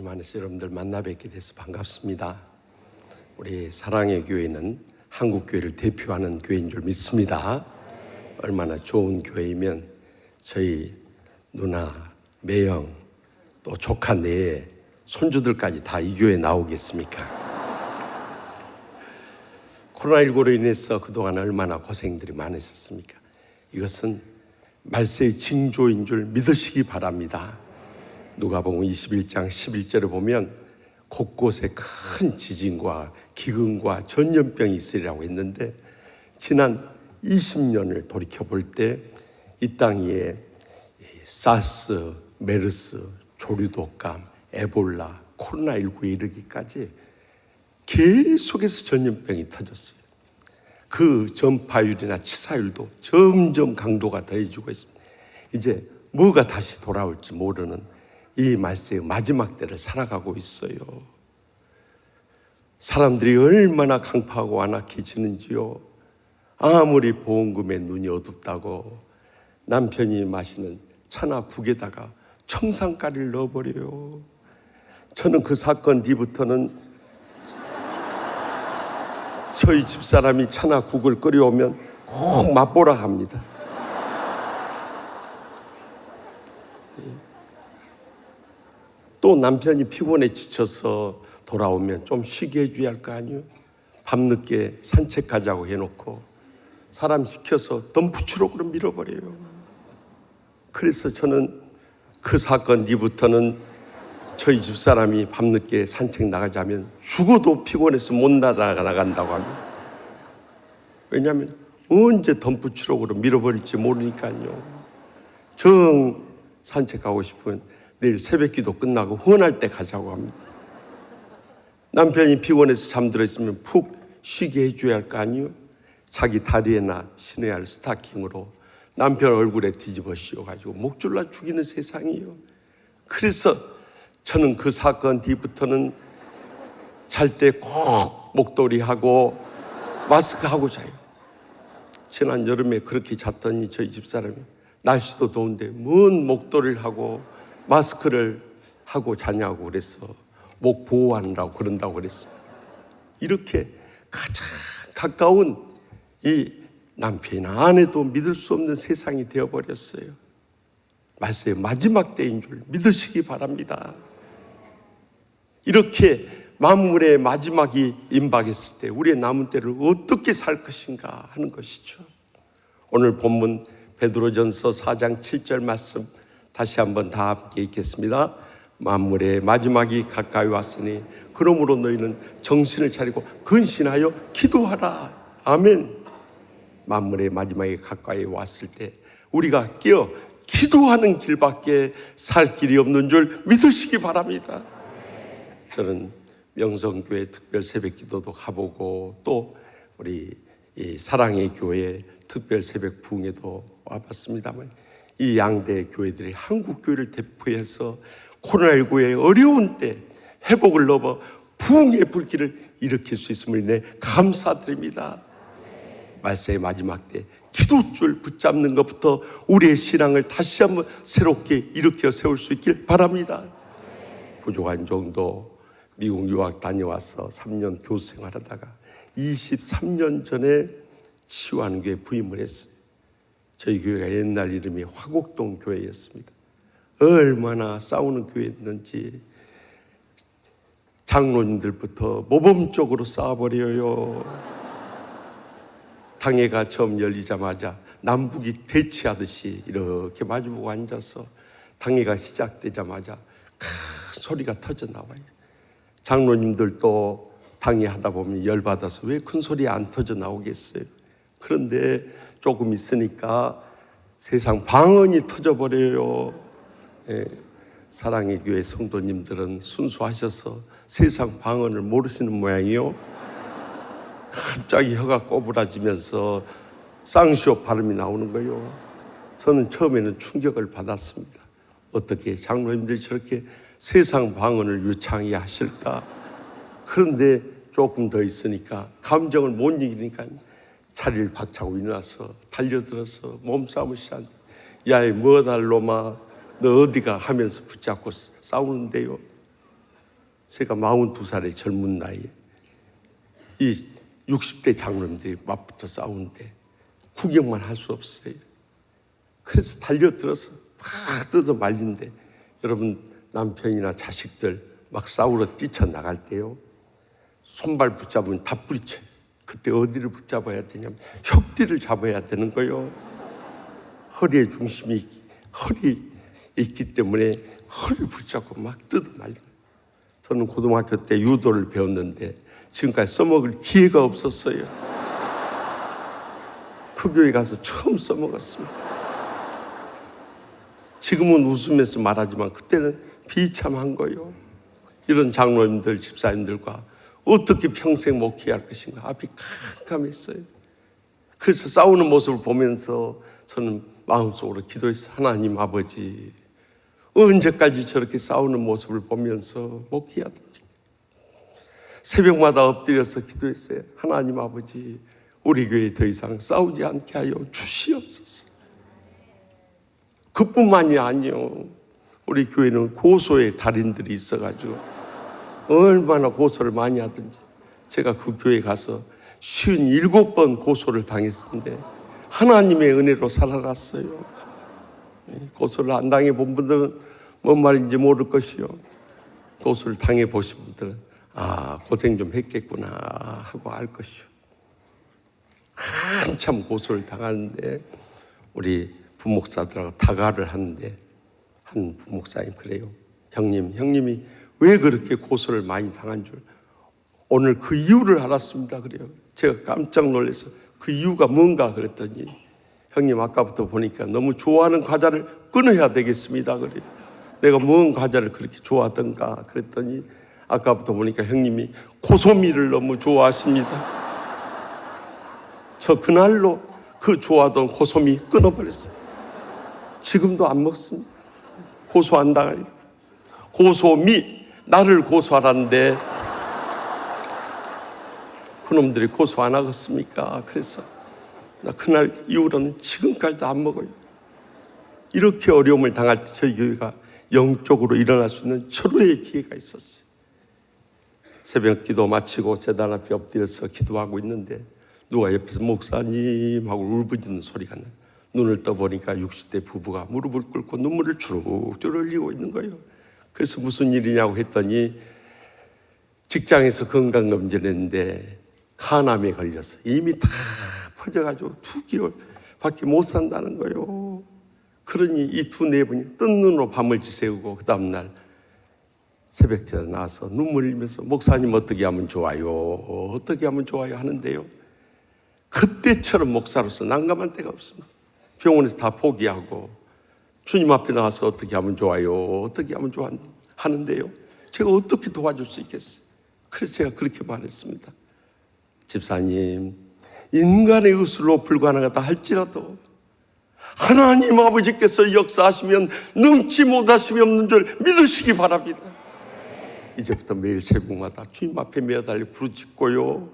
주님 안에서 여러분들 만나 뵙게 돼서 반갑습니다. 우리 사랑의 교회는 한국교회를 대표하는 교회인 줄 믿습니다. 얼마나 좋은 교회이면 저희 누나, 매형, 또 조카 내에 손주들까지 다 이 교회에 나오겠습니까? 코로나19로 인해서 그동안 얼마나 고생들이 많으셨습니까? 이것은 말세의 징조인 줄 믿으시기 바랍니다. 누가복음 21장 11절에 보면 곳곳에 큰 지진과 기근과 전염병이 있으리라고 했는데, 지난 20년을 돌이켜볼 때 이 땅 위에 사스, 메르스, 조류독감, 에볼라, 코로나19에 이르기까지 계속해서 전염병이 터졌어요. 그 전파율이나 치사율도 점점 강도가 더해지고 있습니다. 이제 뭐가 다시 돌아올지 모르는 이 말세의 마지막 때를 살아가고 있어요. 사람들이 얼마나 강파하고 완악해지는지요. 아무리 보험금에 눈이 어둡다고 남편이 마시는 차나 국에다가 청산가리를 넣어버려요. 저는 그 사건 뒤부터는 저희 집사람이 차나 국을 끓여오면 꼭 맛보라 합니다. 또 남편이 피곤해 지쳐서 돌아오면 좀 쉬게 해줘야 할 거 아니에요. 밤늦게 산책 가자고 해놓고 사람 시켜서 덤프트럭으로 밀어버려요. 그래서 저는 그 사건 뒤부터는 저희 집사람이 밤늦게 산책 나가자면 죽어도 피곤해서 못 나간다고 합니다. 왜냐하면 언제 덤프트럭으로 밀어버릴지 모르니까요. 정 산책하고 싶으면 내일 새벽기도 끝나고 헌할 때 가자고 합니다. 남편이 피곤해서 잠들어 있으면 푹 쉬게 해줘야 할 거 아니에요. 자기 다리에나 신어야 할 스타킹으로 남편 얼굴에 뒤집어 씌워가지고 목 졸라 죽이는 세상이에요. 그래서 저는 그 사건 뒤부터는 잘 때 꼭 목도리하고 마스크하고 자요. 지난 여름에 그렇게 잤더니 저희 집사람이 날씨도 더운데 뭔 목도리를 하고 마스크를 하고 자냐고 그래서 목 보호하느라고 그런다고 그랬습니다. 이렇게 가장 가까운 이 남편이나 아내도 믿을 수 없는 세상이 되어버렸어요. 말세의 마지막 때인 줄 믿으시기 바랍니다. 이렇게 만물의 마지막이 임박했을 때 우리의 남은 때를 어떻게 살 것인가 하는 것이죠. 오늘 본문 베드로전서 4장 7절 말씀 다시 한번 다 함께 읽겠습니다. 만물의 마지막이 가까이 왔으니 그러므로 너희는 정신을 차리고 근신하여 기도하라. 아멘. 만물의 마지막이 가까이 왔을 때 우리가 깨어 기도하는 길밖에 살 길이 없는 줄 믿으시기 바랍니다. 저는 명성교회 특별 새벽기도도 가보고 또 우리 이 사랑의 교회 특별 새벽 부흥에도 와봤습니다만, 이 양대 교회들이 한국교회를 대표해서 코로나19의 어려운 때 회복을 넘어 부흥의 불길을 일으킬 수 있음을 인해 감사드립니다. 말세의 마지막 때 기도줄 붙잡는 것부터 우리의 신앙을 다시 한번 새롭게 일으켜 세울 수 있길 바랍니다. 부족한 정도 미국 유학 다녀와서 3년 교수 생활하다가 23년 전에 치유하는 교회에 부임을 했어요. 저희 교회가 옛날 이름이 화곡동 교회였습니다. 얼마나 싸우는 교회였는지 장로님들부터 모범적으로 싸워버려요. 당회가 처음 열리자마자 남북이 대치하듯이 이렇게 마주보고 앉아서 당회가 시작되자마자 큰 소리가 터져나와요. 장로님들도 당회하다 보면 열받아서 왜 큰 소리 안 터져나오겠어요. 그런데 조금 있으니까 세상 방언이 터져버려요. 사랑의 교회 성도님들은 순수하셔서 세상 방언을 모르시는 모양이요. 갑자기 혀가 꼬부라지면서 쌍시오 발음이 나오는 거예요. 저는 처음에는 충격을 받았습니다. 어떻게 장로님들이 저렇게 세상 방언을 유창하게 하실까? 그런데 조금 더 있으니까 감정을 못 이기니까 자리를 박차고 일어나서 달려들어서 몸싸움을 시작한다. 야, 뭐 달로마 너 어디가 하면서 붙잡고 싸우는데요. 제가 42살의 젊은 나이에 이 60대 장로님들이 맞붙어 싸우는데 구경만 할 수 없어요. 그래서 달려들어서 막 뜯어 말린데, 여러분 남편이나 자식들 막 싸우러 뛰쳐나갈 때요, 손발 붙잡으면 다 뿌리쳐요. 그때 어디를 붙잡아야 되냐면 혁뒤를 잡아야 되는 거예요. 허리의 중심이 허리에 있기 때문에 허리를 붙잡고 막 뜯어 말려요. 저는 고등학교 때 유도를 배웠는데 지금까지 써먹을 기회가 없었어요. 그 교회 가서 처음 써먹었습니다. 지금은 웃으면서 말하지만 그때는 비참한 거예요. 이런 장로님들, 집사님들과 어떻게 평생 목회할 것인가 앞이 캄캄했어요. 그래서 싸우는 모습을 보면서 저는 마음속으로 기도했어요. 하나님 아버지, 언제까지 저렇게 싸우는 모습을 보면서 목회하든지. 새벽마다 엎드려서 기도했어요. 하나님 아버지, 우리 교회 더 이상 싸우지 않게 하여 주시옵소서. 그뿐만이 아니요, 우리 교회는 고소의 달인들이 있어가지고 얼마나 고소를 많이 하든지. 제가 그 교회 가서 57번 고소를 당했는데 하나님의 은혜로 살아났어요. 고소를 안 당해본 분들은 뭔 말인지 모를 것이요, 고소를 당해보신 분들은 아, 고생 좀 했겠구나 하고 알 것이요. 한참 고소를 당하는데 우리 부목사들하고 다가를 하는데 한 부목사님 그래요. 형님이 왜 그렇게 고소를 많이 당한 줄 오늘 그 이유를 알았습니다. 그래요. 제가 깜짝 놀라서 그 이유가 뭔가 그랬더니, 형님 아까부터 보니까 너무 좋아하는 과자를 끊어야 되겠습니다. 그래요. 내가 뭔 과자를 그렇게 좋아하던가 그랬더니 아까부터 보니까 형님이 고소미를 너무 좋아하십니다. 저 그날로 그 좋아하던 고소미 끊어버렸어요. 지금도 안 먹습니다. 고소 안 당하려고. 고소미, 나를 고소하라는데 그놈들이 고소 안 하겠습니까? 그래서 나 그날 이후로는 지금까지도 안 먹어요. 이렇게 어려움을 당할 때 저희 교회가 영적으로 일어날 수 있는 철회의 기회가 있었어요. 새벽 기도 마치고 제단 앞에 엎드려서 기도하고 있는데 누가 옆에서 목사님 하고 울부짖는 소리가 나요. 눈을 떠보니까 60대 부부가 무릎을 꿇고 눈물을 주룩주룩 흘리고 있는 거예요. 그래서 무슨 일이냐고 했더니 직장에서 건강검진을 했는데 간암에 걸려서 이미 다 퍼져가지고 2개월 밖에 못 산다는 거예요. 그러니 이 두 네 분이 뜬 눈으로 밤을 지새우고 그 다음날 새벽제에 나와서 눈물 흘리면서 목사님 어떻게 하면 좋아요? 어떻게 하면 좋아요? 하는데요, 그때처럼 목사로서 난감한 때가 없습니다. 병원에서 다 포기하고 주님 앞에 나와서 어떻게 하면 좋아요? 어떻게 하면 하는데요, 제가 어떻게 도와줄 수 있겠어요? 그래서 제가 그렇게 말했습니다. 집사님, 인간의 의술로 불가능하다 할지라도 하나님 아버지께서 역사하시면 능치 못하심이 없는 줄 믿으시기 바랍니다. 이제부터 매일 새벽마다 주님 앞에 매달려 부르짖고요,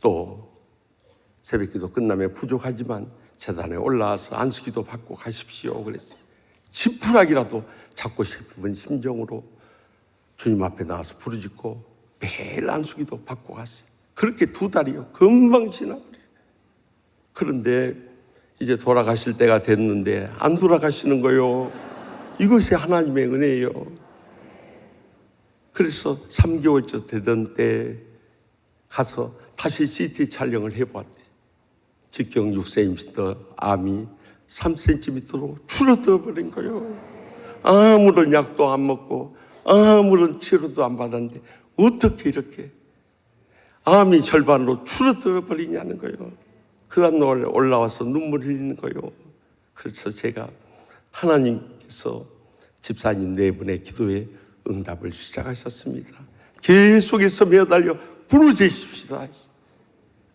또 새벽기도 끝나면 부족하지만 제단에 올라와서 안수기도 받고 가십시오. 그랬어요. 지푸라기라도 잡고 싶은 심정으로 주님 앞에 나와서 부르짖고 매일 안수기도 받고 갔어요. 그렇게 2달이요 금방 지나버려요. 그런데 이제 돌아가실 때가 됐는데 안 돌아가시는 거예요. 이것이 하나님의 은혜예요. 그래서 3개월째 되던 때 가서 다시 CT 촬영을 해보았대요. 직경 6cm 암이 3cm로 줄어들어 버린 거예요. 아무런 약도 안 먹고 아무런 치료도 안 받았는데 어떻게 이렇게 암이 절반으로 줄어들어 버리냐는 거예요. 그 다음날 올라와서 눈물 흘리는 거예요. 그래서 제가 하나님께서 집사님 4분의 기도에 응답을 시작하셨습니다. 계속해서 매달려 부르짖으십시다.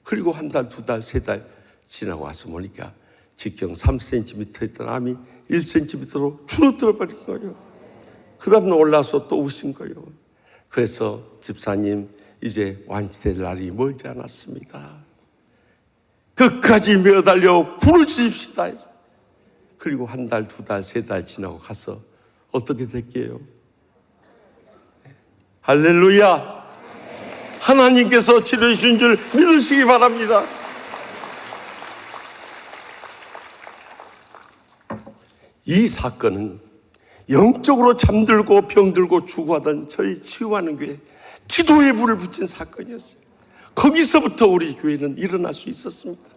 그리고 1달, 2달, 3달 지나고 와서 보니까 직경 3cm 있던 암이 1cm로 줄어들어 버린 거예요. 그 다음날 올라와서 또 우신 거예요. 그래서 집사님, 이제 완치될 날이 멀지 않았습니다. 끝까지 매달려 부르짖읍시다. 그리고 1달, 2달, 3달 지나고 가서 어떻게 됐게요? 할렐루야. 하나님께서 치료해 주신 줄 믿으시기 바랍니다. 이 사건은 영적으로 잠들고 병들고 죽어하던 저희 치유하는 교회 기도의 불을 붙인 사건이었어요. 거기서부터 우리 교회는 일어날 수 있었습니다.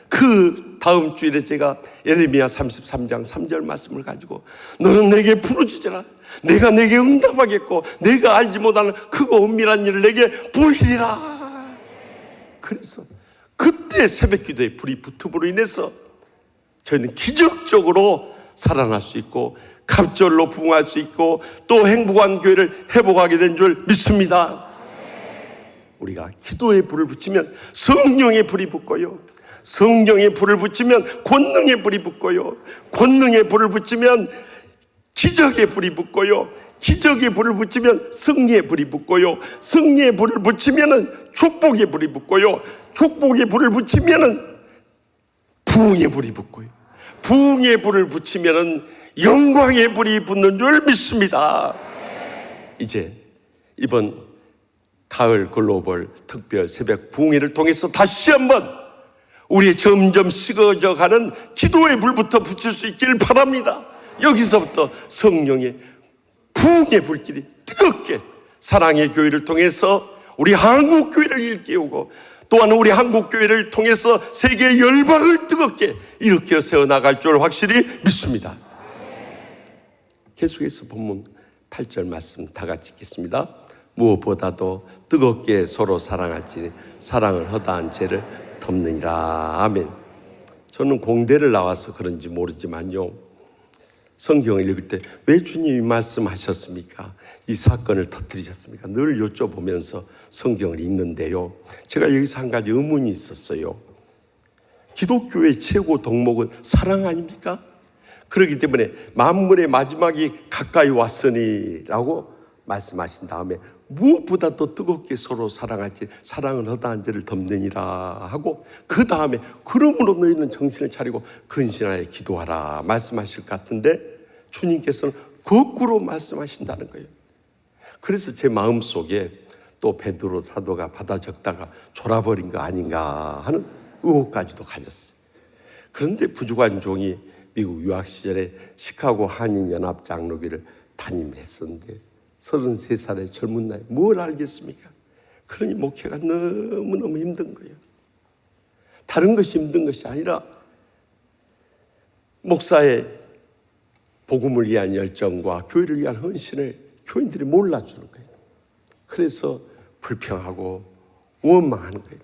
그 다음 주일에 제가 예레미야 33장 3절 말씀을 가지고 너는 내게 부르짖으라. 내가 내게 응답하겠고 내가 알지 못하는 크고 은밀한 일을 내게 보이리라. 그래서 그때 새벽 기도에 불이 붙음으로 인해서 저희는 기적적으로 살아날 수 있고 갑절로 부흥할 수 있고 또 행복한 교회를 회복하게 된 줄 믿습니다. 우리가 기도의 불을 붙이면 성령의 불이 붙고요, 성령의 불을 붙이면 권능의 불이 붙고요, 권능의 불을 붙이면 기적의 불이 붙고요, 기적의 불을 붙이면 승리의 불이 붙고요, 승리의 불을 붙이면 축복의 불이 붙고요, 축복의 불을 붙이면 부흥의 불이 붙고요, 부흥의 불을 붙이면 영광의 불이 붙는 줄 믿습니다. 이제 이번 가을 글로벌 특별 새벽 부흥회를 통해서 다시 한번 우리의 점점 식어져 가는 기도의 불부터 붙일 수 있길 바랍니다. 여기서부터 성령의 부흥의 불길이 뜨겁게 사랑의 교회를 통해서 우리 한국 교회를 일깨우고 또한 우리 한국 교회를 통해서 세계 열방을 뜨겁게 일으켜 세워나갈 줄 확실히 믿습니다. 계속해서 본문 8절 말씀 다 같이 읽겠습니다. 무엇보다도 뜨겁게 서로 사랑할지니 사랑을 허다한 죄를 덮느니라. 아멘. 저는 공대를 나와서 그런지 모르지만요, 성경을 읽을 때 왜 주님이 말씀하셨습니까? 이 사건을 터뜨리셨습니까? 늘 여쭤보면서 성경을 읽는데요, 제가 여기서 한 가지 의문이 있었어요. 기독교의 최고 덕목은 사랑 아닙니까? 그렇기 때문에 만물의 마지막이 가까이 왔으니 라고 말씀하신 다음에 무엇보다도 뜨겁게 서로 사랑할지 사랑은 허다한 죄를 덮느니라 하고 그 다음에 그러므로 너희는 정신을 차리고 근신하여 기도하라 말씀하실 것 같은데 주님께서는 거꾸로 말씀하신다는 거예요. 그래서 제 마음속에 또 베드로 사도가 받아 적다가 졸아버린 거 아닌가 하는 의혹까지도 가졌어요. 그런데 부족한 종이 미국 유학 시절에 시카고 한인연합 장로교를 담임했었는데 33살의 젊은 나이 뭘 알겠습니까? 그러니 목회가 너무너무 힘든 거예요. 다른 것이 힘든 것이 아니라 목사의 복음을 위한 열정과 교회를 위한 헌신을 교인들이 몰라주는 거예요. 그래서 불평하고 원망하는 거예요.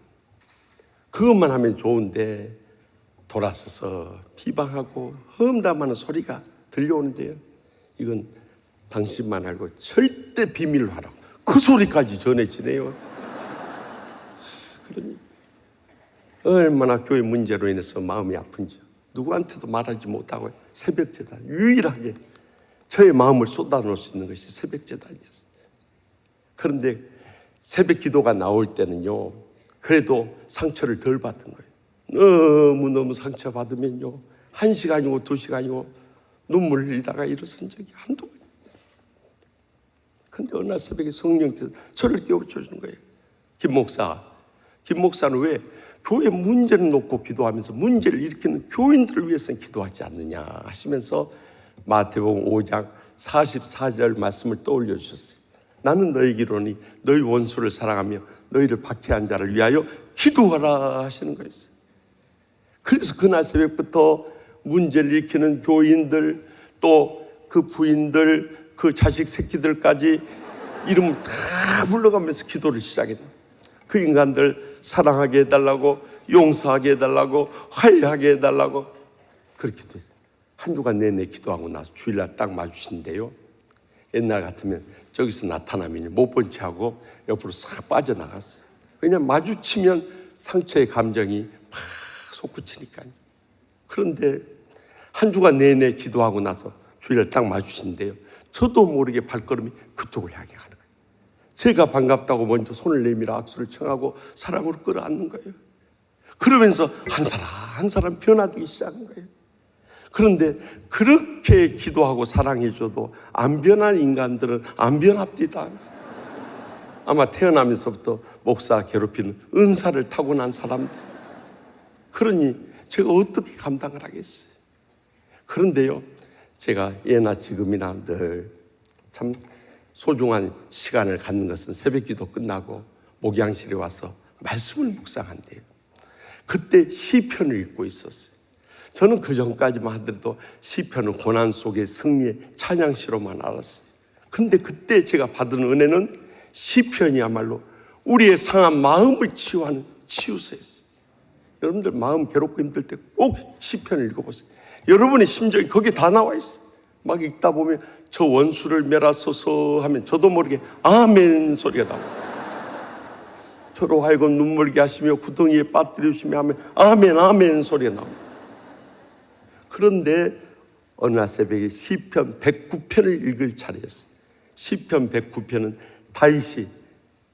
그것만 하면 좋은데 돌아서서 비방하고 험담하는 소리가 들려오는데요, 이건 당신만 알고 절대 비밀로 하라고 그 소리까지 전해지네요. 그러니 얼마나 교회 문제로 인해서 마음이 아픈지 누구한테도 말하지 못하고 새벽제단 유일하게 저의 마음을 쏟아놓을 수 있는 것이 새벽제단이었어요. 그런데 새벽 기도가 나올 때는요, 그래도 상처를 덜 받은 거예요. 너무너무 상처받으면요 1시간이고 2시간이고 눈물 흘리다가 일어선 적이 한두 번 있었어요. 근데 어느 날 새벽에 성령께서 저를 깨우쳐주는 거예요. 김 목사는 왜 교회 문제를 놓고 기도하면서 문제를 일으키는 교인들을 위해서는 기도하지 않느냐 하시면서 마태복음 5장 44절 말씀을 떠올려 주셨어요. 나는 너희에게로니 너희 원수를 사랑하며 너희를 박해한 자를 위하여 기도하라 하시는 거였어요. 그래서 그날 새벽부터 문제를 일으키는 교인들 또 그 부인들 그 자식 새끼들까지 이름을 다 불러가면서 기도를 시작했어요. 그 인간들 사랑하게 해달라고, 용서하게 해달라고, 화해하게 해달라고 그렇게 기도했어요. 한 주간 내내 기도하고 나서 주일날 딱 마주친대요. 옛날 같으면 저기서 나타나면 못 본 채 하고 옆으로 싹 빠져나갔어요. 왜냐하면 마주치면 상처의 감정이 막 솟구치니까요. 그런데 한 주간 내내 기도하고 나서 주일날 딱 마주친대요. 저도 모르게 발걸음이 그쪽을 향해 가는 거예요. 제가 반갑다고 먼저 손을 내밀어 악수를 청하고 사랑으로 끌어안는 거예요. 그러면서 한 사람 변화되기 시작한 거예요. 그런데 그렇게 기도하고 사랑해줘도 안 변한 인간들은 안 변합니다. 아마 태어나면서부터 목사 괴롭히는 은사를 타고난 사람들. 그러니 제가 어떻게 감당을 하겠어요? 그런데요, 제가 예나 지금이나 늘 참 소중한 시간을 갖는 것은 새벽기도 끝나고 목양실에 와서 말씀을 묵상한대요. 그때 시편을 읽고 있었어요. 저는 그 전까지만 하더라도 시편은 고난 속의 승리의 찬양시로만 알았어요. 근데 그때 제가 받은 은혜는 시편이야말로 우리의 상한 마음을 치유하는 치유서였어요. 여러분들 마음 괴롭고 힘들 때 꼭 시편을 읽어보세요. 여러분의 심정이 거기에 다 나와 있어요. 막 읽다 보면 저 원수를 멸하소서 하면 저도 모르게 아멘 소리가 나와요. 저로 하여금 눈물게 하시며 구덩이에 빠뜨리시며 하면 아멘 아멘 소리가 나옵니다. 그런데 어느 날 새벽에 시편 109편을 읽을 차례였어요. 시편 109편은 다윗이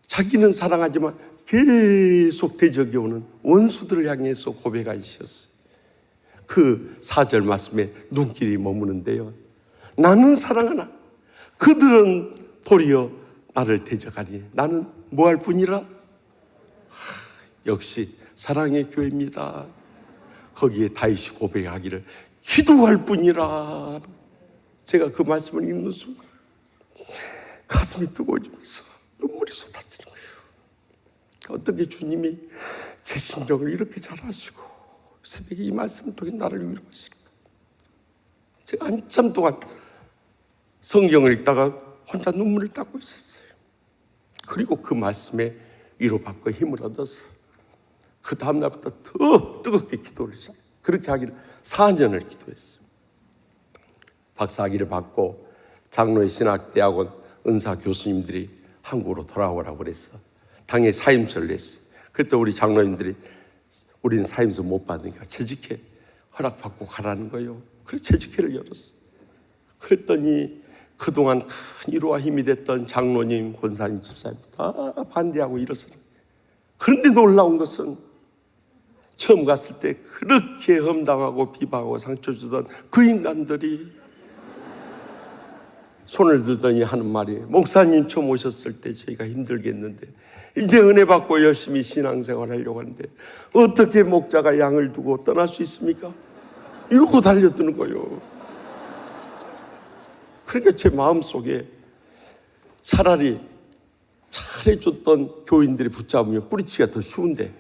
자기는 사랑하지만 계속 대적해오는 원수들을 향해서 고백하셨어요. 그 4절 말씀에 눈길이 머무는데요. 나는 사랑하나 그들은 도리어 나를 대적하니 나는 뭐할 뿐이라? 역시 사랑의 교회입니다. 거기에 다윗이 고백하기를 기도할 뿐이라. 제가 그 말씀을 읽는 순간 가슴이 뜨거워지면서 눈물이 쏟아지는 거예요. 어떻게 주님이 제 심정을 이렇게 잘 아시고 새벽에 이 말씀을 통해 나를 위로하실까? 제가 한참 동안 성경을 읽다가 혼자 눈물을 닦고 있었어요. 그리고 그 말씀에 위로받고 힘을 얻어서 그 다음날부터 더 뜨겁게 기도를 시작했어요. 그렇게 하기를 4년을 기도했어요. 박사학위를 받고 장로의 신학대학원 은사 교수님들이 한국으로 돌아오라고 그랬어. 당연히 사임서를 냈어요. 그때 우리 장로님들이 우리는 사임서 못 받으니까 재직회 허락받고 가라는 거예요. 그래서 재직회를 열었어요. 그랬더니 그동안 큰 위로와 힘이 됐던 장로님, 권사님, 집사님 다 반대하고 일어서는. 그런데 놀라운 것은 처음 갔을 때 그렇게 험담하고 비방하고 상처 주던 그 인간들이 손을 들더니 하는 말이 목사님 처음 오셨을 때 저희가 힘들겠는데 이제 은혜 받고 열심히 신앙생활 하려고 하는데 어떻게 목자가 양을 두고 떠날 수 있습니까? 이러고 달려드는 거예요. 그러니까 제 마음속에 차라리 잘해줬던 교인들이 붙잡으면 뿌리치기가 더 쉬운데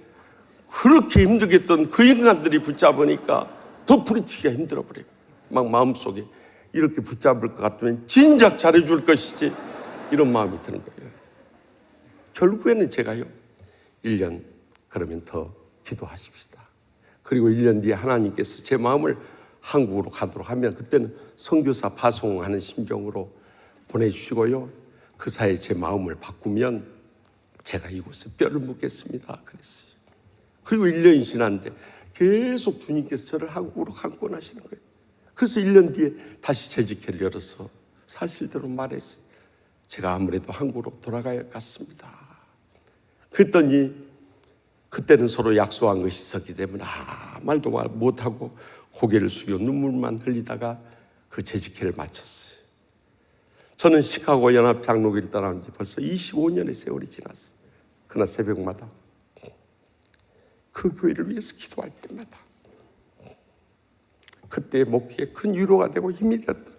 그렇게 힘들게 했던 그 인간들이 붙잡으니까 더 뿌리치기가 힘들어 버려요. 막 마음속에 이렇게 붙잡을 것 같으면 진작 잘해줄 것이지 이런 마음이 드는 거예요. 결국에는 제가요 1년 그러면 더 기도하십시다. 그리고 1년 뒤에 하나님께서 제 마음을 한국으로 가도록 하면 그때는 선교사 파송하는 심정으로 보내주시고요. 그 사이에 제 마음을 바꾸면 제가 이곳에 뼈를 묻겠습니다. 그랬어요. 그리고 1년이 지났는데 계속 주님께서 저를 한국으로 강권하시는 거예요. 그래서 1년 뒤에 다시 재직회를 열어서 사실대로 말했어요. 제가 아무래도 한국으로 돌아가야 할 것 같습니다. 그랬더니 그때는 서로 약속한 것이 있었기 때문에 말도 못하고 고개를 숙여 눈물만 흘리다가 그 재직회를 마쳤어요. 저는 시카고 연합장로교를 떠난 지 벌써 25년의 세월이 지났어요. 그날 새벽마다 그 교회를 위해서 기도할 때마다 그때 목회에 큰 위로가 되고 힘이 되었던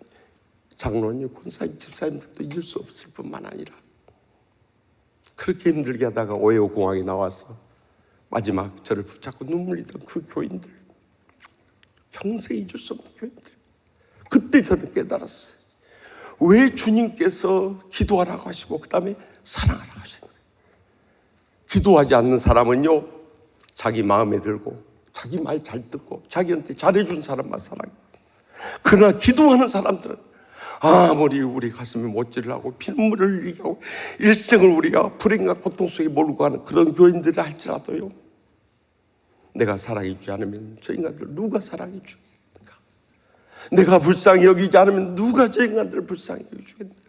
장로님, 권사님, 집사님들도 잊을 수 없을 뿐만 아니라 그렇게 힘들게 하다가 오헤오 공항에 나와서 마지막 저를 붙잡고 눈물 흘리던 그 교인들, 평생 잊을 수 없는 교인들. 그때 저는 깨달았어요. 왜 주님께서 기도하라고 하시고 그 다음에 사랑하라고 하시는 거예요. 기도하지 않는 사람은요 자기 마음에 들고 자기 말 잘 듣고 자기한테 잘해준 사람만 사랑해요. 그러나 기도하는 사람들은 아무리 우리 가슴에 못질을 하고 피눈물을 흘리게 하고 일생을 우리가 불행과 고통 속에 몰고 가는 그런 교인들을 할지라도요 내가 사랑해 주지 않으면 저 인간들 누가 사랑해 주겠는가? 내가 불쌍히 여기지 않으면 누가 저 인간들을 불쌍히 여기주겠는가?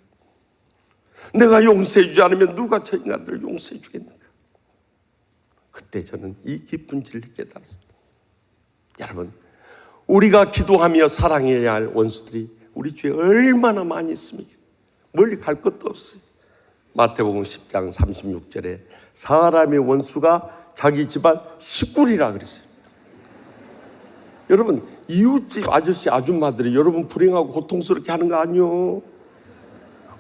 내가 용서해 주지 않으면 누가 저 인간들을 용서해 주겠는가? 그때 저는 이 깊은 진리를 깨달았어요. 여러분, 우리가 기도하며 사랑해야 할 원수들이 우리 주위에 얼마나 많이 있습니까? 멀리 갈 것도 없어요. 마태복음 10장 36절에 사람의 원수가 자기 집안 식구리라 그랬어요. 여러분, 이웃집 아저씨 아줌마들이 여러분 불행하고 고통스럽게 하는 거 아니요?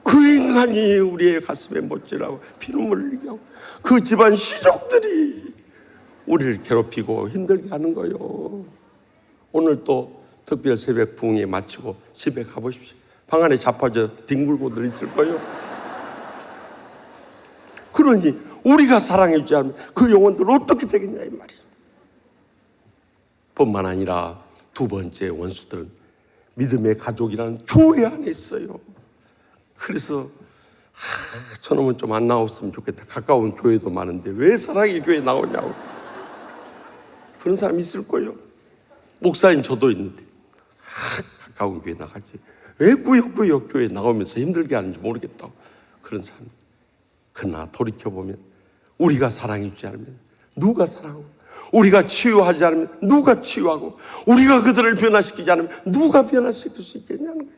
그 인간이 우리의 가슴에 못질하고 피눈물 흘리게 하고 그 집안 시족들이 우리를 괴롭히고 힘들게 하는 거요. 오늘 또 특별 새벽 부흥회 마치고 집에 가보십시오. 방 안에 자빠져 뒹굴고들 있을 거예요. 그러니 우리가 사랑해주지 않으면 그 영혼들 어떻게 되겠냐 이 말이죠. 뿐만 아니라 두 번째 원수들은 믿음의 가족이라는 교회 안에 있어요. 그래서 저놈은 좀 안 나왔으면 좋겠다. 가까운 교회도 많은데 왜 사랑의 교회 나오냐고 그런 사람 있을 거예요. 목사인 저도 있는데 가까운 교회 나가지 왜 구역구역 교회 나오면서 힘들게 하는지 모르겠다고 그런 사람. 그러나 돌이켜보면 우리가 사랑해주지 않으면 누가 사랑하고, 우리가 치유하지 않으면 누가 치유하고, 우리가 그들을 변화시키지 않으면 누가 변화시킬 수 있겠냐는 거예요.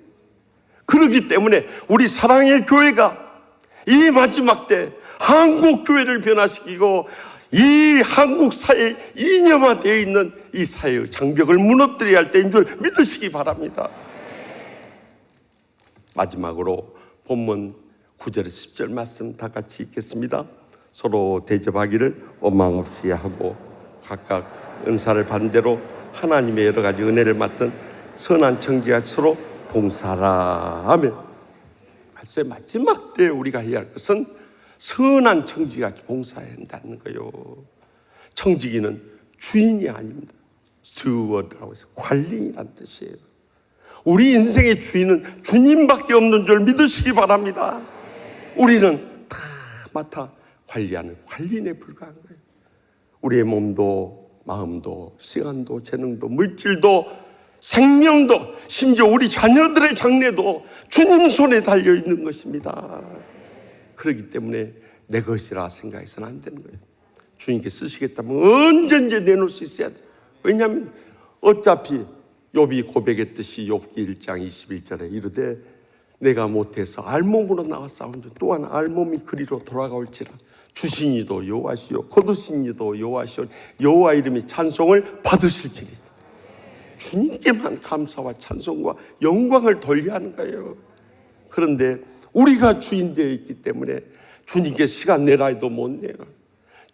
그렇기 때문에 우리 사랑의 교회가 이 마지막 때 한국 교회를 변화시키고 이 한국 사회에 이념화되어 있는 이 사회의 장벽을 무너뜨려야 할 때인 줄 믿으시기 바랍니다. 마지막으로 본문 9절에서 10절 말씀 다 같이 읽겠습니다. 서로 대접하기를 원망 없이 하고 각각 은사를 받은 대로 하나님의 여러 가지 은혜를 맡은 선한 청지가 서로 봉사라 하면, 글쎄 마지막 때 우리가 해야 할 것은 선한 청지같이 봉사해야 한다는 거예요. 청지기는 주인이 아닙니다. 스튜어드라고 해서 관리인이란 뜻이에요. 우리 인생의 주인은 주님밖에 없는 줄 믿으시기 바랍니다. 우리는 다 맡아 관리하는 관리인에 불과한 거예요. 우리의 몸도 마음도 시간도 재능도 물질도 생명도 심지어 우리 자녀들의 장래도 주님 손에 달려있는 것입니다. 그렇기 때문에 내 것이라 생각해서는 안 되는 거예요. 주님께 쓰시겠다면 언제든지 내놓을 수 있어야 돼요. 왜냐하면 어차피 욥이 고백했듯이 욥기 1장 21절에 이르되 내가 못해서 알몸으로 나와 싸운 줄 또한 알몸이 그리로 돌아가올지라 주신 이도 여호와시요 거두신 이도 여호와시요 여호와 이름이 찬송을 받으실지니. 주님께만 감사와 찬송과 영광을 돌려야 하는 거예요. 그런데 우리가 주인 되어 있기 때문에 주님께 시간 내라 해도 못 내요.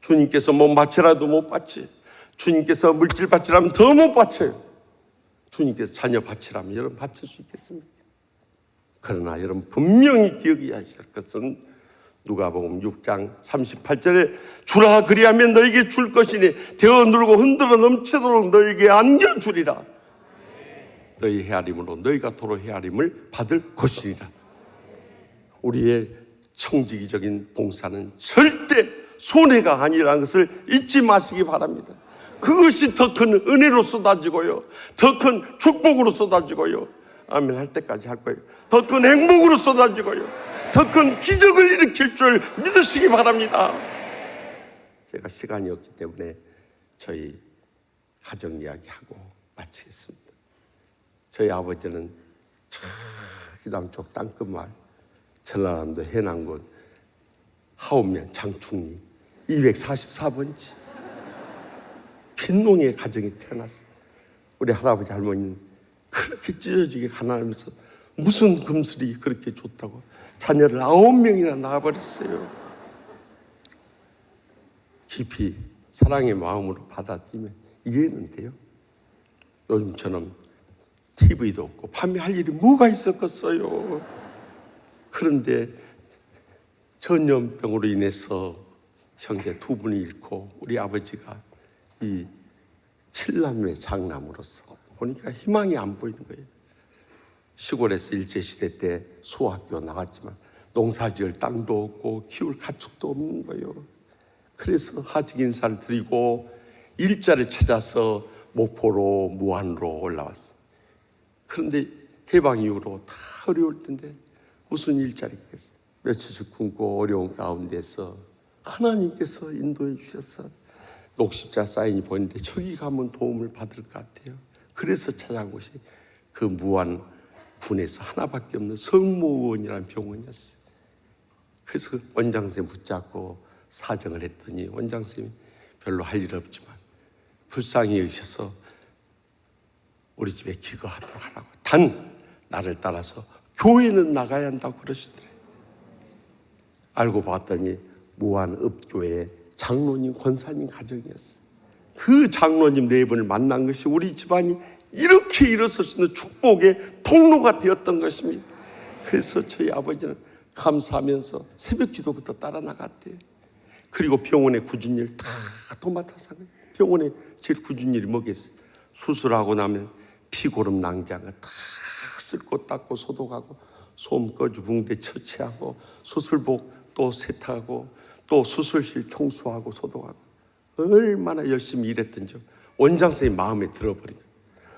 주님께서 뭐 바치라도 못 바치, 주님께서 물질 바치라면 더 못 바쳐요. 주님께서 자녀 바치라면 여러분 바칠 수 있겠습니까? 그러나 여러분 분명히 기억해야 할 것은 누가복음 6장 38절에 주라 그리하면 너에게 줄 것이니 되어 누르고 흔들어 넘치도록 너에게 안겨주리라. 너희 헤아림으로 너희가 도로 헤아림을 받을 것이니라. 우리의 청지기적인 봉사는 절대 손해가 아니라는 것을 잊지 마시기 바랍니다. 그것이 더 큰 은혜로 쏟아지고요, 더 큰 축복으로 쏟아지고요, 아멘 할 때까지 할 거예요. 더 큰 행복으로 쏟아지고요, 더 큰 기적을 일으킬 줄 믿으시기 바랍니다. 제가 시간이 없기 때문에 저희 가정 이야기하고 마치겠습니다. 저희 아버지는 저기 남쪽 땅끝마을 전라남도 해남군 하운면 장충리 244번지 빈농의 가정에 태어났어요. 우리 할아버지 할머니는 그렇게 찢어지게 가난하면서 무슨 금슬이 그렇게 좋다고 자녀를 9명이나 낳아버렸어요. 깊이 사랑의 마음으로 받아들이면 이해는 돼요. 요즘처럼 TV도 없고 밤에 할 일이 뭐가 있었겠어요. 그런데 전염병으로 인해서 형제 두 분이 잃고 우리 아버지가 이 7남매 장남으로서 보니까 희망이 안 보이는 거예요. 시골에서 일제시대 때 소학교 나갔지만 농사지을 땅도 없고 키울 가축도 없는 거예요. 그래서 하직 인사를 드리고 일자를 찾아서 목포로 무안으로 올라왔어요. 그런데 해방 이후로 다 어려울 텐데 무슨 일자리겠어요. 며칠씩 굶고 어려운 가운데서 하나님께서 인도해 주셔서 녹십자 사인이 보이는데 저기 가면 도움을 받을 것 같아요. 그래서 찾아간 곳이 그 무안 군에서 하나밖에 없는 성모의원이라는 병원이었어요. 그래서 원장선생님 붙잡고 사정을 했더니 원장선생님이 별로 할 일 없지만 불쌍히 여기셔서 우리 집에 기거하도록 하라고. 단 나를 따라서 교회는 나가야 한다고 그러시더래요. 알고 봤더니 무한읍교회 장로님 권사님 가정이었어요. 그 장로님 네 분을 만난 것이 우리 집안이 이렇게 일어설 수 있는 축복의 통로가 되었던 것입니다. 그래서 저희 아버지는 감사하면서 새벽 기도부터 따라 나갔대요. 그리고 병원에 굳은 일 다 도맡아서 하는 거예요. 병원에 제일 굳은 일이 뭐겠어요? 수술하고 나면 피고름 낭장을 다 쓸고 닦고 소독하고 솜 꺼주 붕대 처치하고 수술복 또 세탁하고 또 수술실 청소하고 소독하고 얼마나 열심히 일했던지 원장선생님 마음에 들어버린 거예요.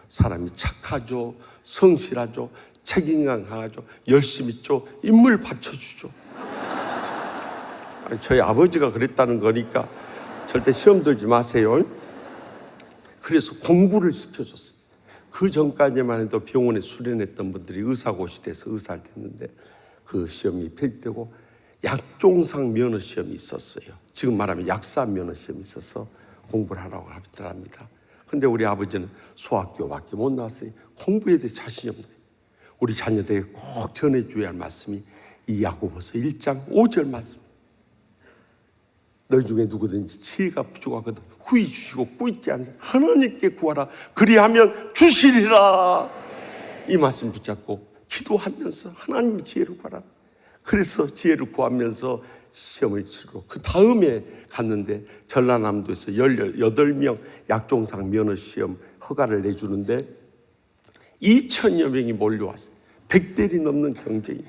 사람이 착하죠, 성실하죠, 책임감 강하죠, 열심히 있죠, 인물 받쳐주죠. 아니, 저희 아버지가 그랬다는 거니까 절대 시험 들지 마세요. 그래서 공부를 시켜줬어요. 그 전까지만 해도 병원에 수련했던 분들이 의사고시 돼서 의사를 됐는데 그 시험이 폐지되고 약종상 면허 시험이 있었어요. 지금 말하면 약사 면허 시험이 있어서 공부를 하라고 하더랍니다. 근데 우리 아버지는 소학교밖에 못 나왔으니 공부에 대해 자신이 없는 거예요. 우리 자녀들에게 꼭 전해줘야 할 말씀이 이 야고보서 1장 5절 말씀. 너희 중에 누구든지 지혜가 부족하거든 후히 주시고 꾸짖지 않으세요. 하나님께 구하라. 그리하면 주시리라. 이 말씀 붙잡고 기도하면서 하나님의 지혜를 구하라. 그래서 지혜를 구하면서 시험을 치르고 그 다음에 갔는데 전라남도에서 18명 약종상 면허시험 허가를 내주는데 2,000여 명이 몰려왔어요. 100대리 넘는 경쟁이.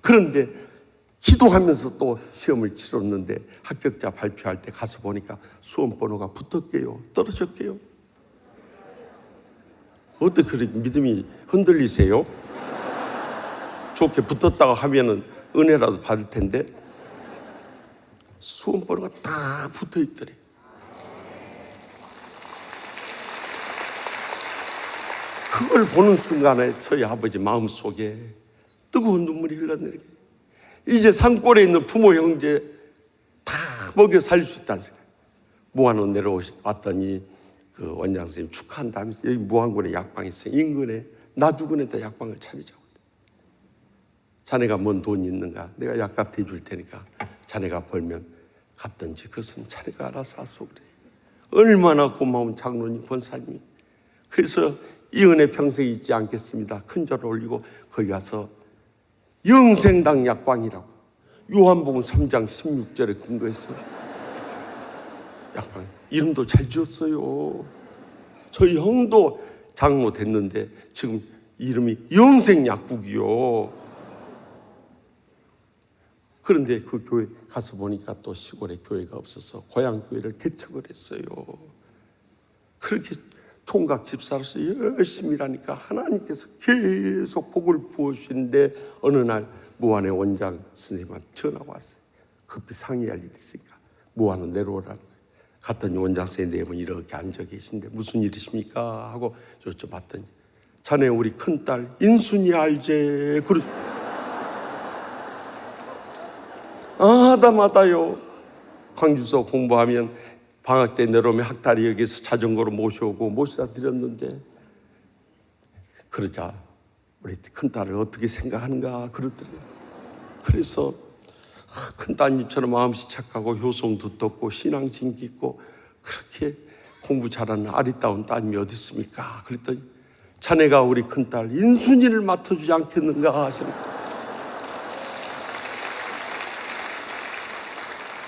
그런데 기도하면서 또 시험을 치렀는데 합격자 발표할 때 가서 보니까 수험번호가 붙었게요, 떨어졌게요. 어떻게 그렇게 믿음이 흔들리세요? 좋게 붙었다고 하면은 은혜라도 받을 텐데 수험번호가 다 붙어 있더래. 그걸 보는 순간에 저희 아버지 마음속에 뜨거운 눈물이 흘러내리게. 이제 산골에 있는 부모 형제 다 먹여 살릴 수 있다는 생각. 무안원 내려왔더니 그 원장 선생님 축하한다면서 여기 무안군에 약방이 있어요. 인근에 나 죽은 애다 약방을 차리자고. 자네가 뭔 돈이 있는가? 내가 약값 대줄 테니까 자네가 벌면 갚든지 그것은 자네가 알아서 하소 그래. 얼마나 고마운 장로님 권사님이. 그래서 이 은혜 평생 잊지 않겠습니다. 큰 절을 올리고 거기 가서 영생당 약방이라고 요한복음 3장 16절에 근거해서 약방 이름도 잘 지었어요. 저희 형도 장로 됐는데 지금 이름이 영생약국이요. 그런데 그 교회 가서 보니까 또 시골에 교회가 없어서 고향교회를 개척을 했어요. 그렇게 총각 집사로서 열심히 일하니까 하나님께서 계속 복을 부어주시는데 어느 날 무안의 원장 선생님한테 전화가 왔어요. 급히 상의할 일이 있으니까 무안으로 내려오라는 거예요. 갔더니 원장 선생님 네 분이 이렇게 앉아 계신데 무슨 일이십니까? 하고 여쭤봤더니 자네 우리 큰딸 인순이 알제? 아다마다요. 광주서 공부하면 방학 때 내려오면 학달이 여기서 자전거로 모셔오고 모시다 드렸는데 그러자 우리 큰딸을 어떻게 생각하는가 그러더래요. 그래서 큰따님처럼 마음씨 착하고 효성도 떴고 신앙심 깊고 그렇게 공부 잘하는 아리따운 따님이 어디 있습니까? 그랬더니 자네가 우리 큰딸 인순이를 맡아주지 않겠는가 하시는.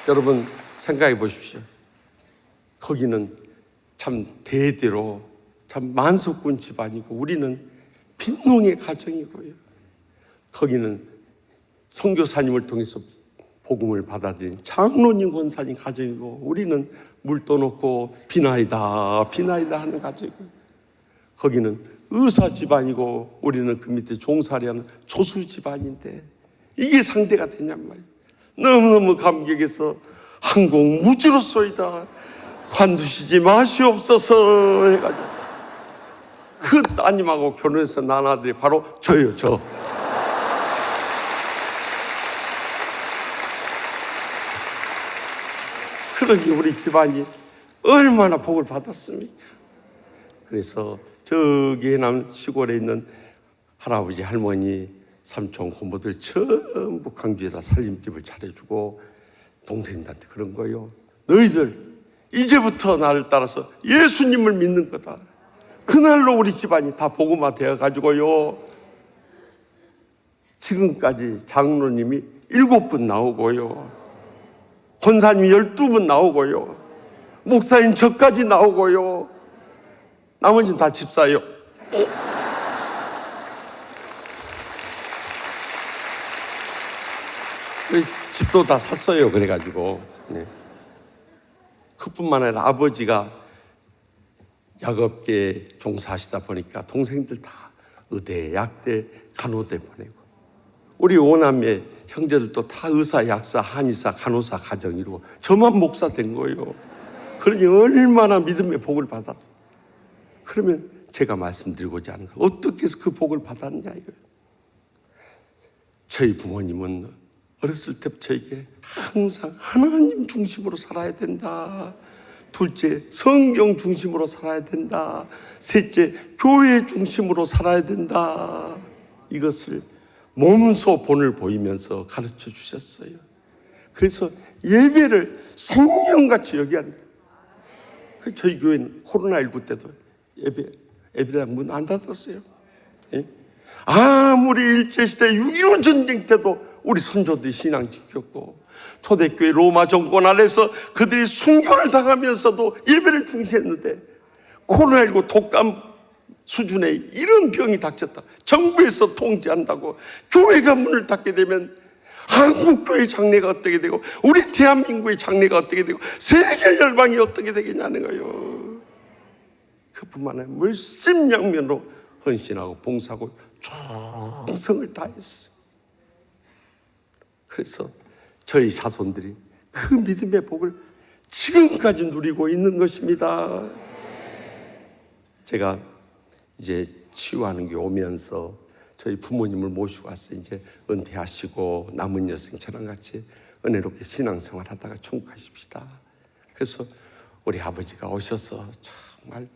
여러분 생각해 보십시오. 거기는 참 대대로 참 만석군 집안이고 우리는 빈농의 가정이고요. 거기는 선교사님을 통해서 복음을 받아들인 장로님 권사님 가정이고 우리는 물 떠놓고 비나이다 비나이다 하는 가정이고 거기는 의사 집안이고 우리는 그 밑에 종살이하는 조수 집안인데 이게 상대가 되냔 말이에요. 너무너무 감격해서 항공 무지로소이다 관두시지 마시옵소서 해가지고 그 따님하고 결혼해서 난 아들이 바로 저예요. 저 그러니 우리 집안이 얼마나 복을 받았습니까? 그래서 저기 해남 시골에 있는 할아버지, 할머니, 삼촌, 고모들 전부 광주에다 살림집을 차려주고 동생들한테 그런 거요. 너희들 이제부터 나를 따라서 예수님을 믿는 거다. 그날로 우리 집안이 다 복음화 되어가지고요. 지금까지 장로님이 7분 나오고요. 권사님이 12분 나오고요. 목사님 저까지 나오고요. 나머지는 다 집사예요. 집도 다 샀어요. 그래가지고. 네. 그뿐만 아니라 아버지가 약업계에 종사하시다 보니까 동생들 다 의대, 약대, 간호대 보내고, 우리 오남매 형제들도 다 의사, 약사, 한의사, 간호사 가정 이루고 저만 목사 된 거예요. 그러니 얼마나 믿음의 복을 받았어. 그러면 제가 말씀드리고자 하는 거예요. 어떻게 해서 그 복을 받았냐 이거예요. 저희 부모님은 어렸을 때부터 저에게 항상 하나님 중심으로 살아야 된다. 둘째, 성경 중심으로 살아야 된다. 셋째, 교회 중심으로 살아야 된다. 이것을 몸소 본을 보이면서 가르쳐 주셨어요. 그래서 예배를 생명같이 여겨야 한다. 저희 교회는 코로나19 때도 예배당 문 안 닫았어요. 예? 아무리 일제시대 6.25 전쟁 때도 우리 선조들이 신앙 지켰고, 초대교회 로마 정권 아래서 그들이 순교를 당하면서도 예배를 중시했는데, 코로나19 독감 수준의 이런 병이 닥쳤다. 정부에서 통제한다고 교회가 문을 닫게 되면 한국교회 장래가 어떻게 되고, 우리 대한민국의 장래가 어떻게 되고, 세계 열방이 어떻게 되겠냐는 거예요. 그뿐만 아니라 물심양면으로 헌신하고 봉사하고 충성을 다했어요. 그래서 저희 자손들이 그 믿음의 복을 지금까지 누리고 있는 것입니다. 제가 이제 치유하는 게 오면서 저희 부모님을 모시고 왔어요. 이제 은퇴하시고 남은 여생 저랑 같이 은혜롭게 신앙생활 하다가 천국 가십시다. 그래서 우리 아버지가 오셔서 정말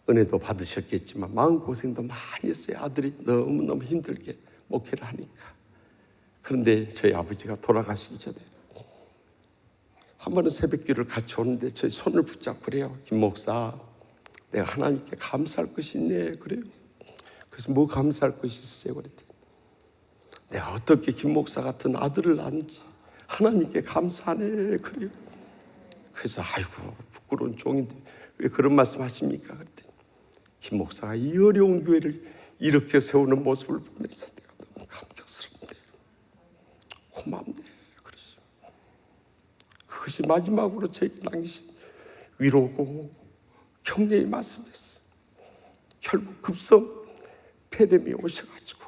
은혜도 받으셨겠지만 마음고생도 많이 했어요. 아들이 너무너무 힘들게 목회를 하니까. 그런데 저희 아버지가 돌아가시기 전에 한 번은 새벽기를 같이 오는데 저희 손을 붙잡고 그래요. 김 목사, 내가 하나님께 감사할 것이 있네. 그래요. 그래서 뭐 감사할 것이 있어요? 그랬더니 내가 어떻게 김 목사 같은 아들을 낳은지 하나님께 감사하네. 그래요. 그래서 아이고 부끄러운 종인데 왜 그런 말씀 하십니까? 그랬더니 김 목사가 이 어려운 교회를 이렇게 세우는 모습을 보면서 내가 너무 감격스럽네. 고맙네. 그러죠. 그것이 마지막으로 저에게 남기신 위로고 격려의 말씀이었어요. 결국 급성 폐렴이 오셔가지고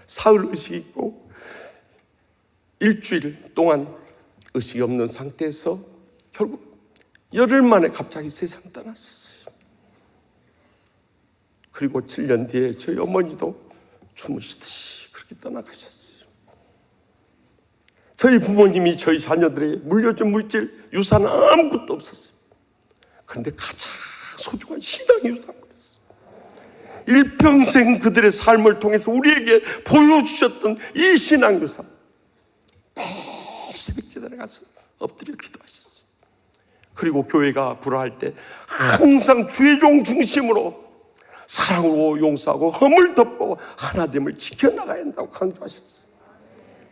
사흘 의식이 있고 일주일 동안 의식이 없는 상태에서 결국 열흘 만에 갑자기 세상 떠났었어요. 그리고 7년 뒤에 저희 어머니도 주무시듯이 그렇게 떠나가셨어요. 저희 부모님이 저희 자녀들에게 물려준 물질, 유산 아무것도 없었어요. 그런데 가장 소중한 신앙 유산이었어요. 일평생 그들의 삶을 통해서 우리에게 보여주셨던 이 신앙 유산. 매일 새벽제단에 가서 엎드려 기도하셨어요. 그리고 교회가 불화할 때 항상 주의종 중심으로 사랑으로 용서하고 허물 덮고 하나됨을 지켜나가야 한다고 강조하셨어요.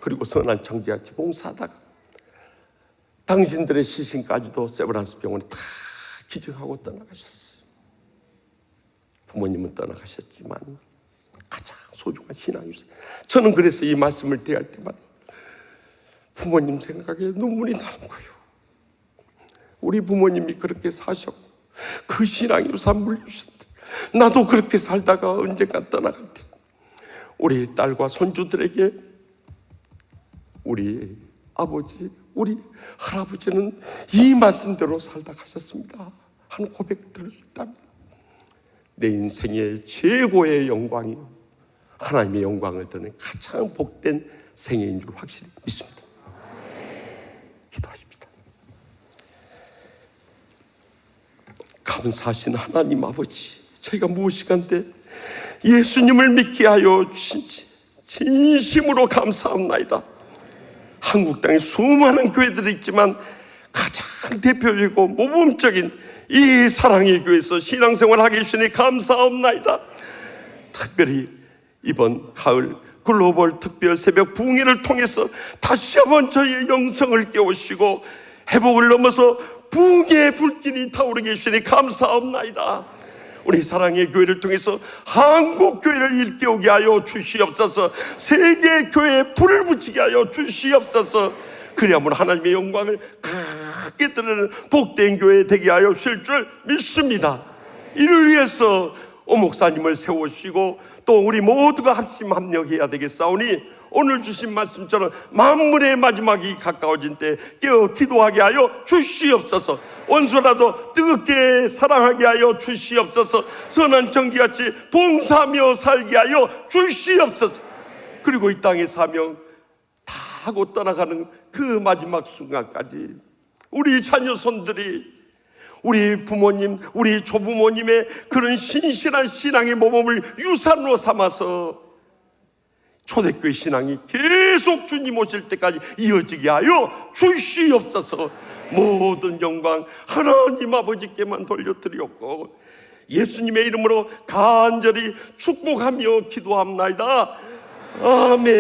그리고 선한 청지같이 봉사하다가 당신들의 시신까지도 세브란스 병원에 다 기증하고 떠나가셨어요. 부모님은 떠나가셨지만 가장 소중한 신앙이었어요. 저는 그래서 이 말씀을 대할 때마다 부모님 생각에 눈물이 나는 거예요. 우리 부모님이 그렇게 사셨고 그 신앙 유산 물려주셨는데 나도 그렇게 살다가 언젠가 떠나갈 때 우리 딸과 손주들에게 우리 아버지, 우리 할아버지는 이 말씀대로 살다 가셨습니다 하는 고백을 들을 수 있답니다. 내 인생의 최고의 영광이 하나님의 영광을 드는 가장 복된 생애인 줄 확실히 믿습니다. 기도하십시다. 참사신 하나님 아버지, 저희가 무엇이간데 예수님을 믿게 하여 주신지 진심으로 감사합나이다. 한국 땅에 수많은 교회들이 있지만 가장 대표적이고 모범적인 이 사랑의 교회에서 신앙생활을 하게 해주시니 감사합나이다. 특별히 이번 가을 글로벌 특별 새벽 부흥회를 통해서 다시 한번 저희의 영성을 깨우시고 회복을 넘어서 부흥의 불길이 타오르게 해주시니 감사합나이다. 우리 사랑의 교회를 통해서 한국 교회를 일깨우게 하여 주시옵소서. 세계 교회에 불을 붙이게 하여 주시옵소서. 그래야만 하나님의 영광을 크게 드러내는 복된 교회 되게 하여 주실 줄 믿습니다. 이를 위해서 오 목사님을 세우시고 또 우리 모두가 합심합력해야 되겠사오니 오늘 주신 말씀처럼 만물의 마지막이 가까워진 때 깨어 기도하게 하여 주시옵소서. 원수라도 뜨겁게 사랑하게 하여 주시옵소서. 선한 정기같이 봉사하며 살게 하여 주시옵소서. 그리고 이 땅의 사명 다 하고 떠나가는 그 마지막 순간까지 우리 자녀손들이 우리 부모님, 우리 조부모님의 그런 신실한 신앙의 모범을 유산으로 삼아서 초대교회 신앙이 계속 주님 오실 때까지 이어지게 하여 주시옵소서. 모든 영광 하나님 아버지께만 돌려드렸고 예수님의 이름으로 간절히 축복하며 기도합나이다. 아멘.